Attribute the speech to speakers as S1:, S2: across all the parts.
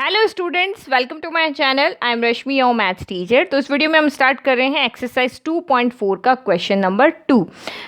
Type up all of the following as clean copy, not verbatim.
S1: Hello students, welcome to my channel. I am Rashmi, your maths teacher. तो इस video में हम स्टार्ट कर रहे हैं एक्सरसाइज 2.4 का क्वेश्चन नंबर 2।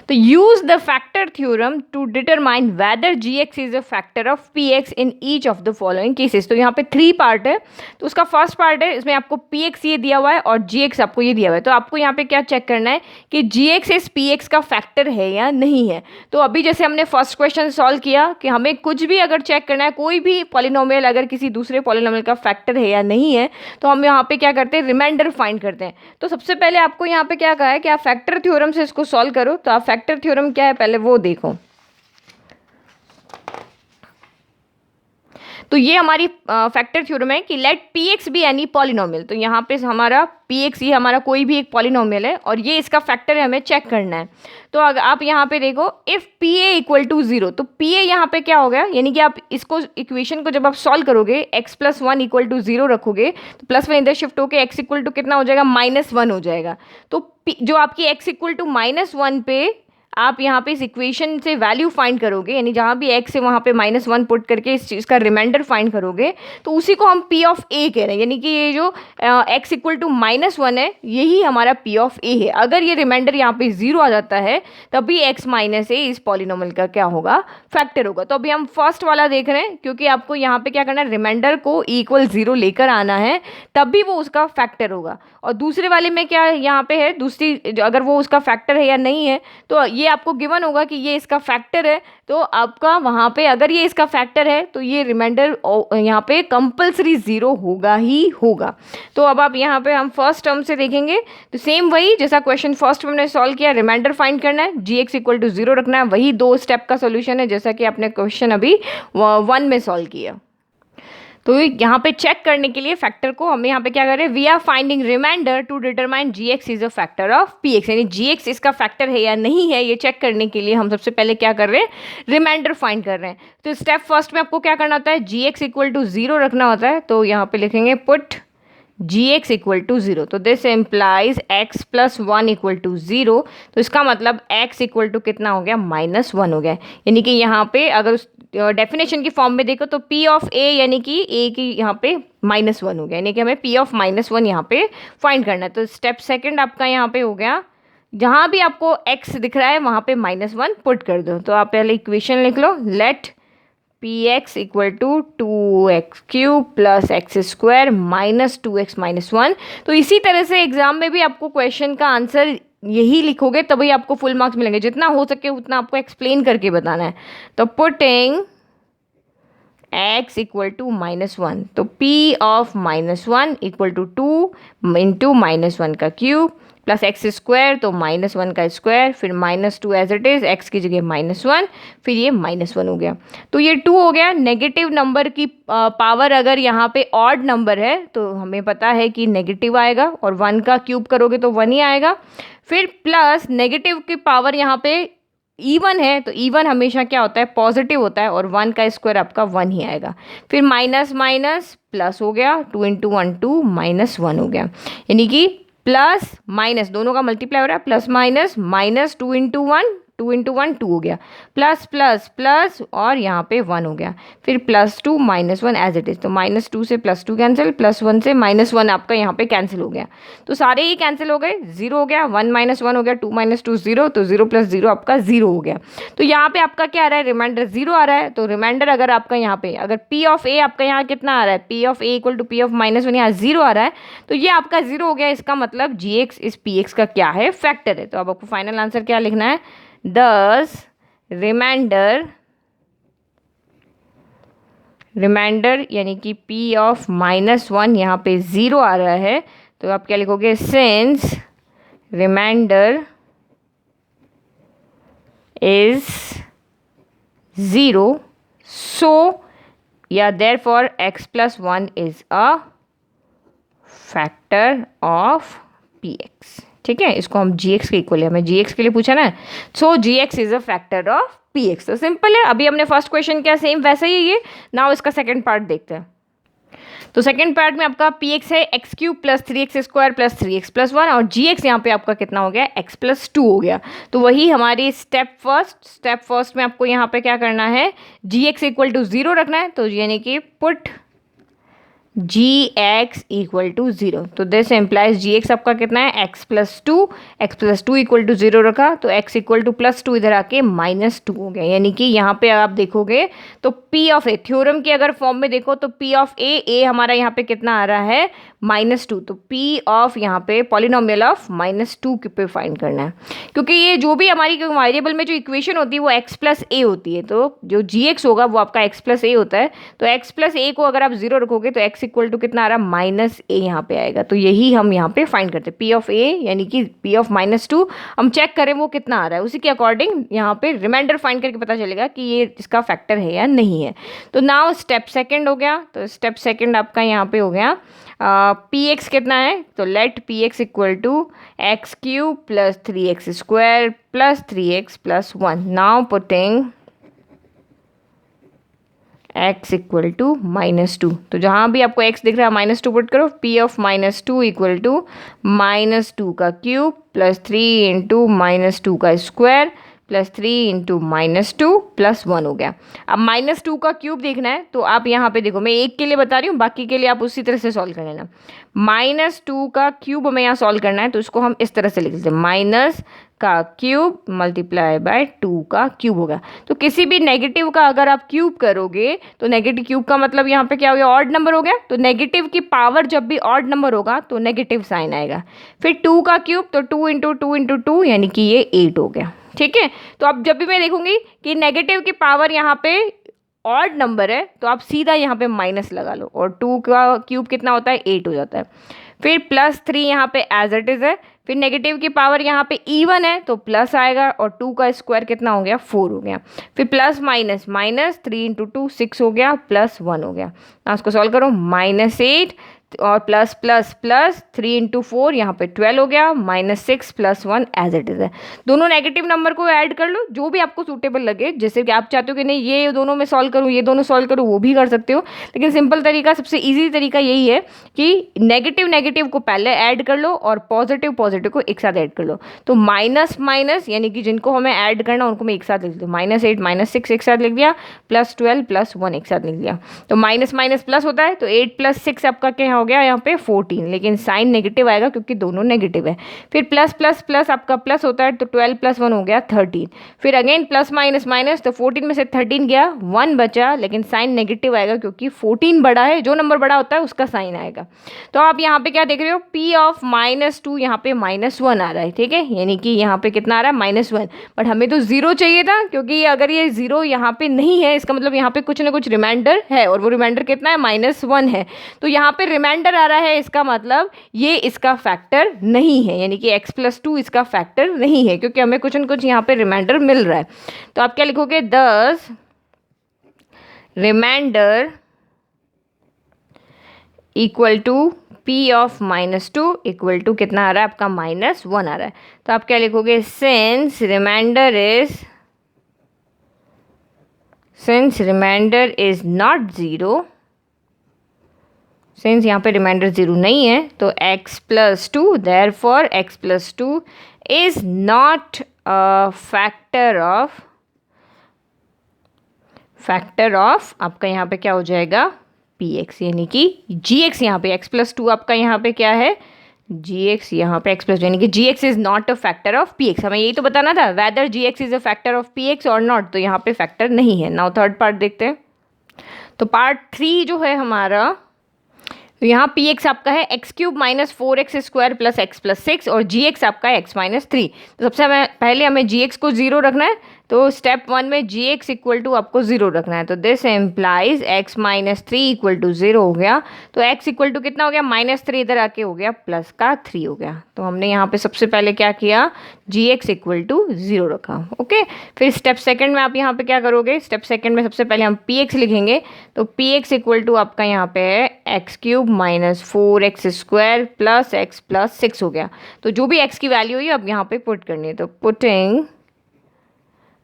S1: तो use the factor theorem to determine whether g x is a factor of p x in each of the following cases. तो यहाँ पे 3 पार्ट है। तो उसका फर्स्ट पार्ट है, इसमें आपको पीएक्स ये दिया हुआ है और जीएक्स आपको ये दिया हुआ है। तो आपको यहाँ पे क्या चेक करना है कि जीएक्स इस पीएक्स का फैक्टर है या नहीं है। तो अभी जैसे हमने फर्स्ट क्वेश्चन सॉल्व किया कि हमें कुछ भी अगर चेक करना है, कोई भी पॉलिनोमियल अगर किसी दूसरे पॉलिनोमियल का फैक्टर है या नहीं है, तो हम यहाँ पे क्या करते हैं, रिमाइंडर फाइंड करते हैं। तो सबसे पहले आपको यहाँ पे क्या कहा है कि आप फैक्टर थ्योरम से इसको सॉल्व करो। तो आप फैक्टर थ्योरम क्या है पहले वो देखो। तो ये हमारी फैक्टर थ्योरम है कि let p x be any polynomial. तो यहाँ पे हमारा पी एक्स ये हमारा कोई भी एक पॉलिनोमियल है और ये इसका फैक्टर है, हमें चेक करना है। तो अगर आप यहाँ पे देखो if p a equal to 0, तो पी ए यहाँ पे क्या हो गया, यानी कि आप इसको इक्वेशन को जब आप सॉल्व करोगे एक्स प्लस 1 इक्वल टू 0 रखोगे तो प्लस 1 इधर शिफ्ट होकर एक्स इक्वल टू कितना हो जाएगा, -1 हो जाएगा। तो जो आपकी एक्स इक्वल टू -1 पे आप यहाँ पे इस इक्वेशन से वैल्यू फाइंड करोगे, यानी जहाँ भी x है वहाँ पे -1 पुट करके इस चीज़ का रिमाइंडर फाइंड करोगे, तो उसी को हम p ऑफ a कह रहे हैं। यानी कि ये जो x इक्वल टू -1 है यही हमारा p ऑफ a है। अगर ये रिमाइंडर यहाँ पे 0 आ जाता है तभी x माइनस a इस पॉलिनोमियल का क्या होगा, फैक्टर होगा। तो अभी हम फर्स्ट वाला देख रहे हैं, क्योंकि आपको यहाँ पे क्या करना है, रिमाइंडर को इक्वल 0 लेकर आना है तभी वो उसका फैक्टर होगा। और दूसरे वाले में क्या यहाँ पे है, दूसरी अगर वो उसका फैक्टर है या नहीं है, तो ये आपको गिवन होगा कि ये इसका फैक्टर है। तो आपका वहाँ पे अगर ये इसका फैक्टर है तो ये रिमाइंडर यहाँ पे कंपलसरी 0 होगा ही होगा। तो अब आप यहाँ पे हम फर्स्ट टर्म से देखेंगे। तो सेम वही जैसा क्वेश्चन फर्स्ट में हमने सॉल्व किया, रिमाइंडर फाइंड करना है, जी एक्स इक्वल टू 0 रखना है। वही 2 स्टेप का सोल्यूशन है जैसा कि आपने क्वेश्चन अभी 1 में सॉल्व किया। तो यहाँ पे चेक करने के लिए फैक्टर को हम यहाँ पे क्या करें, we are finding remainder to determine g x is a factor of p x, यानी जी एक्स इसका फैक्टर है या नहीं है ये चेक करने के लिए हम सबसे पहले क्या कर रहे हैं, रिमाइंडर फाइंड कर रहे हैं। तो स्टेप फर्स्ट में आपको क्या करना होता है, जी एक्स इक्वल टू 0 रखना होता है। तो यहाँ पे लिखेंगे put g x equal to 0। तो this implies x plus 1 equal to 0। तो इसका मतलब x इक्वल टू कितना हो गया, -1 हो गया। यानी कि यहाँ पे अगर उस डेफिनेशन की फॉर्म में देखो तो p ऑफ a यानी कि a की यहाँ पे -1 हो गया, यानी कि हमें p ऑफ -1 यहाँ पे फाइंड करना है। तो स्टेप सेकंड आपका यहाँ पे हो गया, जहाँ भी आपको x दिख रहा है वहाँ पे -1 पुट कर दो। तो आप पहले इक्वेशन लिख लो, let p x equal to 2x³ plus x square minus 2x minus 1। तो इसी तरह से एग्जाम में भी आपको क्वेश्चन का आंसर यही लिखोगे तभी आपको फुल मार्क्स मिलेंगे। जितना हो सके उतना आपको एक्सप्लेन करके बताना है। तो पुटिंग x इक्वल टू -1, तो p of -1 equal to 2 into -1 का क्यूब प्लस एक्स स्क्वायर, तो -1 का स्क्वायर, फिर -2 एज इट इज़, x की जगह -1, फिर ये -1 हो गया। तो ये 2 हो गया। नेगेटिव नंबर की पावर अगर यहाँ पे ऑड नंबर है तो हमें पता है कि नेगेटिव आएगा, और 1 का क्यूब करोगे तो 1 ही आएगा। फिर प्लस नेगेटिव की पावर यहाँ पे इवन है, तो इवन हमेशा क्या होता है, पॉजिटिव होता है, और 1 का स्क्वायर आपका 1 ही आएगा। फिर माइनस माइनस प्लस हो गया, 2 इंटू 1 2 -1 हो गया। यानी कि प्लस माइनस दोनों का मल्टीप्लाई हो रहा है, plus minus minus 2 into 1 2 into 1 2 हो गया, प्लस प्लस प्लस और यहाँ पे 1 हो गया। फिर +2 -1 एज इट इज़, तो -2 से +2 कैंसिल, +1 से -1 आपका यहाँ पे कैंसिल हो गया। तो सारे ही कैंसिल हो गए, 0 हो गया, 1 - 1 हो गया, 2 - 2 0, तो 0 + 0 आपका 0 हो गया। तो यहाँ पे आपका क्या आ रहा है, रिमाइंडर 0 आ रहा है। तो रिमाइंडर अगर आपका यहाँ पे अगर p ऑफ a आपका यहाँ कितना आ रहा है, p of a equal to p of -1 यहाँ 0 आ रहा है, तो ये आपका 0 हो गया। इसका मतलब जी एक्स इस पी एक्स का क्या है, फैक्टर है। तो अब आपको फाइनल आंसर क्या लिखना है, thus रिमाइंडर यानी कि p ऑफ -1 यहाँ पे 0 आ रहा है, तो आप क्या लिखोगे, सिंस रिमाइंडर इज 0 सो या therefore x plus 1 is a factor of px। ठीक है, इसको हम gx के इक्वल है, हमें gx के लिए पूछा ना, सो gx is a factor of px। तो सिंपल है। अभी हमने फर्स्ट क्वेश्चन किया सेम वैसे ही ये। नाउ इसका सेकंड पार्ट देखते हैं। तो सेकंड पार्ट में आपका px है x³ plus 3x² plus 3x plus 1, और gx यहाँ पे आपका कितना हो गया, x प्लस 2 हो गया। तो वही हमारी स्टेप फर्स्ट में आपको यहाँ पे क्या करना है, gx इक्वल टू 0 रखना है। तो यानी कि put g x equal to zero. तो दिस एम्प्लाइज जी एक्स आपका कितना है, x plus two equal to zero रखा तो x equal to plus two इधर आके -2 हो गया। यानी कि यहाँ पे आप देखोगे तो पी ऑफ ए, थ्योरम की अगर फॉर्म में देखो तो पी ऑफ ए हमारा यहाँ पे कितना आ रहा है, -2। तो पी ऑफ यहाँ पे पॉलिनोमियल ऑफ -2 पे फाइंड करना है, क्योंकि ये जो भी हमारी वेरिएबल में जो इक्वेशन होती है वो एक्स प्लस ए होती है। तो जो जी एक्स होगा वो आपका एक्स प्लस ए होता है। तो एक्स प्लस ए को अगर आप जीरो रखोगे तो एक्स इक्वल टू कितना आ रहा है, -a यहाँ पे आएगा। तो यही हम यहाँ पे फाइंड करते हैं, पी ऑफ ए यानी कि पी ऑफ -2 हम चेक करें वो कितना आ रहा है, उसी के अकॉर्डिंग यहाँ पे रिमाइंडर फाइंड करके पता चलेगा कि ये इसका फैक्टर है या नहीं है। तो नाउ स्टेप सेकंड हो गया। तो स्टेप सेकंड आपका यहाँ पे हो गया पी एक्स कितना है, तो let p x equal to x cube plus 3x square plus 3x plus 1। Now putting x equal to -2। तो जहाँ भी आपको x दिख रहा है -2 पुट करो, p ऑफ -2 इक्वल टू -2 का क्यूब प्लस 3 इंटू -2 का स्क्वायर प्लस 3 इंटू -2 प्लस 1 हो गया। अब -2 का क्यूब देखना है तो आप यहाँ पे देखो, मैं एक के लिए बता रही हूँ, बाकी के लिए आप उसी तरह से सॉल्व कर लेना। -2 का क्यूब हमें यहाँ सॉल्व करना है तो इसको हम इस तरह से लिख देते हैं, माइनस का क्यूब मल्टीप्लाई बाय 2 का क्यूब होगा। तो किसी भी नेगेटिव का अगर आप क्यूब करोगे तो नेगेटिव क्यूब का मतलब यहाँ पे क्या हो गया, ऑड नंबर हो गया। तो नेगेटिव की पावर जब भी ऑड नंबर होगा तो नेगेटिव साइन आएगा। फिर 2 का क्यूब, तो 2 इंटू 2 इंटू 2 यानी कि ये 8 हो गया। ठीक है, तो अब जब भी मैं देखूंगी कि नेगेटिव की पावर यहाँ पे ऑड नंबर है तो आप सीधा यहाँ पे माइनस लगा लो और 2 का क्यूब कितना होता है, 8 हो जाता है। फिर प्लस 3 यहाँ पे एज इट इज़ है। फिर नेगेटिव की पावर यहाँ पे इवन है तो प्लस आएगा और 2 का स्क्वायर कितना हो गया, 4 हो गया। फिर प्लस माइनस 3 इंटू 2 6 हो गया प्लस 1 हो गया। ना उसको सॉल्व करो, -8 और प्लस प्लस प्लस 3 इंटू 4 यहाँ पे 12 हो गया, -6 प्लस 1 एज इट इज़ है। दोनों नेगेटिव नंबर को ऐड कर लो जो भी आपको सूटेबल लगे। जैसे कि आप चाहते हो कि नहीं ये दोनों में सॉल्व करूँ, ये दोनों सॉल्व करूँ, वो भी कर सकते हो। लेकिन सिंपल तरीका, सबसे ईजी तरीका यही है कि नेगेटिव नेगेटिव को पहले ऐड कर लो और पॉजिटिव पॉजिटिव को एक साथ ऐड कर लो। तो माइनस माइनस यानी कि जिनको हमें ऐड करना उनको मैं एक साथ लिख दूँ, -8 -6 एक साथ लिख दिया, प्लस 12 प्लस 1 एक साथ लिख दिया। तो माइनस माइनस प्लस होता है तो 8 प्लस 6 आपका क्या हो गया यहाँ पे 14, लेकिन साइन नेगेटिव आएगा क्योंकि दोनों नेगेटिव है। फिर प्लस प्लस प्लस आपका प्लस होता है तो 12 प्लस 1 हो गया 13। फिर अगेन प्लस माइनस माइनस, तो 14 में से 13 गया, 1 बचा, लेकिन साइन नेगेटिव आएगा क्योंकि 14 बड़ा है, जो नंबर बड़ा होता है उसका साइन आएगा। तो आप यहाँ पे क्या देख रहे हो, p ऑफ -2 यहाँ पे -1 आ रहा है। ठीक है, यानी कि यहाँ पे कितना आ रहा है, -1। बट हमें तो 0 चाहिए था, क्योंकि अगर ये 0 यहाँ पे नहीं है इसका मतलब यहाँ पे कुछ ना कुछ रिमाइंडर है, और वो रिमाइंडर कितना है, -1 है। तो यहाँ पे रिमाइंडर आ रहा है, इसका मतलब ये इसका फैक्टर नहीं है, यानी कि x + 2 इसका फैक्टर नहीं है, क्योंकि हमें कुछ न कुछ यहाँ पे रिमाइंडर मिल रहा है। तो आप क्या लिखोगे, 10 remainder equal to p of -2 equal to कितना आ रहा है आपका, -1 आ रहा है। तो आप क्या लिखोगे, since reminder is not 0, since यहाँ पे रिमाइंडर 0 नहीं है तो x + 2, therefore x + 2 is not a factor of आपका यहाँ पे क्या हो जाएगा, px, यानी कि gx यहाँ पे x + 2 आपका यहाँ पे क्या है, gx यहाँ पे x + 2, यानी कि gx is not a factor of px। हमें यही तो बताना था, whether gx is a factor of px और नॉट, तो यहाँ पे फैक्टर नहीं है। नाउ थर्ड पार्ट देखते हैं। तो पार्ट 3 जो है हमारा, तो यहाँ px आपका है x³ - 4x² + x + 6 और gx आपका है x - 3। तो सबसे पहले हमें gx को 0 रखना है, तो स्टेप 1 में gx इक्वल टू आपको 0 रखना है। तो this implies x - 3 equal to 0 हो गया। तो x इक्वल टू कितना हो गया, -3 इधर आके हो गया प्लस का 3 हो गया। तो हमने यहाँ पे सबसे पहले क्या किया, gx इक्वल टू 0 रखा। ओके, फिर स्टेप सेकंड में आप यहाँ पे क्या करोगे, स्टेप सेकंड में सबसे पहले हम px लिखेंगे। तो px इक्वल टू आपका यहाँ पे है x³ - 4x² + x + 6 हो गया। तो जो भी x की वैल्यू हुई अब यहाँ पे पुट करनी है, तो पुटिंग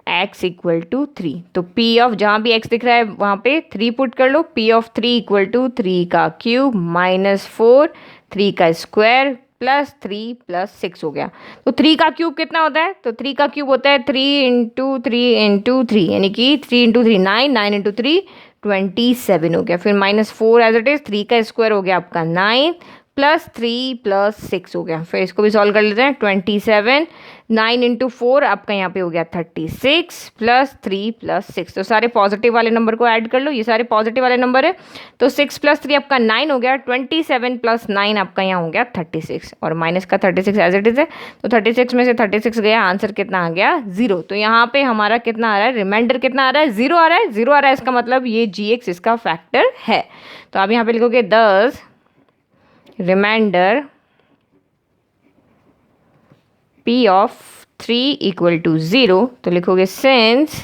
S1: x इक्वल टू 3। तो p ऑफ जहाँ भी x दिख रहा है वहाँ पे 3 पुट कर लो, p ऑफ 3 इक्वल टू 3 का क्यूब -4 3 का स्क्वायर प्लस 3 + 6 हो गया। तो 3 का क्यूब कितना होता है, तो 3 का क्यूब होता है 3 × 3 × 3, यानी कि 3 × 3 9, 9 × 3 27 हो गया। फिर -4 एज इट इज़, 3 का स्क्वायर हो गया आपका 9 प्लस 3 प्लस 6 हो गया। फिर इसको भी सॉल्व कर लेते हैं। 27, 9 इंटू 4 आपका यहाँ पे हो गया 36 प्लस 3 प्लस 6। तो सारे पॉजिटिव वाले नंबर को ऐड कर लो, ये सारे पॉजिटिव वाले नंबर है। तो 6 प्लस 3 आपका 9 हो गया, 27 प्लस 9 आपका यहाँ हो गया 36, और माइनस का 36 एज इट इज़ है। तो 36 में से 36 गया, आंसर कितना आ गया 0। तो यहाँ पे हमारा कितना आ रहा है, रिमाइंडर कितना आ रहा है, 0 आ रहा है। 0 आ रहा है इसका मतलब ये GX इसका फैक्टर है। तो आप यहाँ पे लिखोगे 10 remainder P of 3 equal to 0। तो लिखोगे सिंस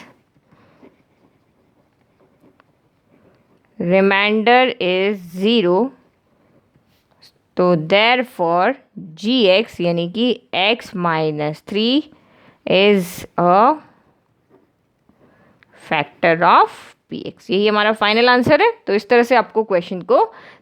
S1: रिमाइंडर इज 0, तो देयरफॉर GX यानी कि x minus 3 is a factor of PX। यही हमारा फाइनल आंसर है। तो इस तरह से आपको क्वेश्चन को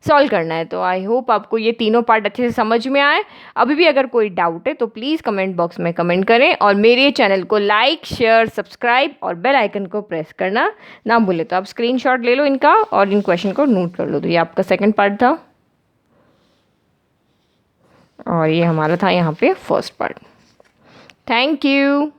S1: सॉल्व करना है। तो आई होप आपको ये तीनों पार्ट अच्छे से समझ में आए। अभी भी अगर कोई डाउट है तो प्लीज़ कमेंट बॉक्स में कमेंट करें, और मेरे चैनल को लाइक, शेयर, सब्सक्राइब और बेल आइकन को प्रेस करना ना भूलें। तो आप स्क्रीनशॉट ले लो इनका और इन क्वेश्चन को नोट कर लो। तो ये आपका सेकेंड पार्ट था और ये हमारा था यहाँ पे फर्स्ट पार्ट। Thank you.